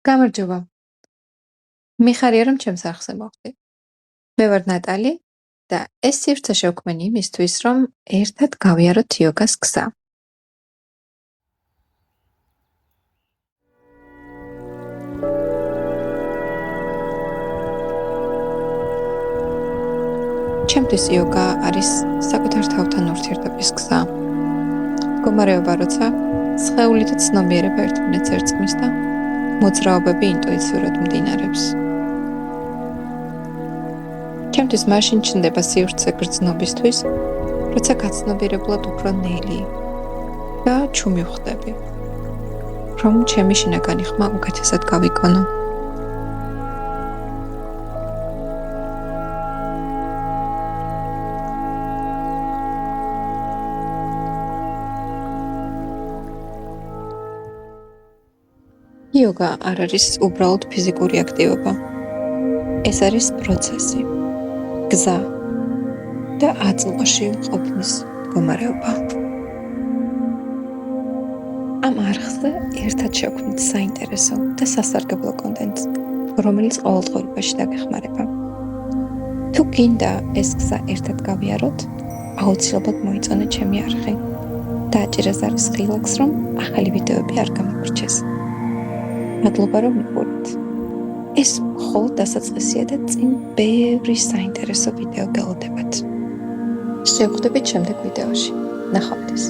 გამარჯობა. მიხარია რომ ჩემს არხზე მოხვდი. მე ვარ ნატალი და ეს სივრცე შევქმენი იმისთვის, რომ ერთად გავიაროთ იოგას გზა. ჩემთვის იოგა არის საკუთარ თავთან ურთიერთობის გზა. მდგომარეობა, როცა სხეული და ცნობიერება ერთმანეთს ერწყმის და მოძრაობები ინტუიციურად მდინარებს. ჩემთვის მაშინ ჩნდება სივრცე გრძნობისთვის, როცა გაცნობიერებლად უფრო ნელი და ჩუმი ვხდები, რომ ჩემი შინაგანი ხმა უკეთესად გავიკონო. იოგა არ არის უბრალოდ ფიზიკური აქტივობა. ეს არის პროცესი, გზა და აწმყოში ყოფნის მდგომარეობა. ამ არხზე ერთად შევქმნით საინტერესო და სასარგებლო კონტენტს, რომელიც ყოველდღიურობაში დაგეხმარება. თუ გინდა ეს გზა ერთად გავიაროთ, აუცილებლად მოიწონე ჩემი არხი და აჭირას არის ხილაკს, რომ ახალი ვიდეოები არ გამოგრჩეს. მადლობა რომ მიყურეთ. ეს მხოლოდ დასაწყისია და წინ ბევრი საინტერესო ვიდეო გელოდებათ. შევხვდებით შემდეგ ვიდეოში. ნახვამდის.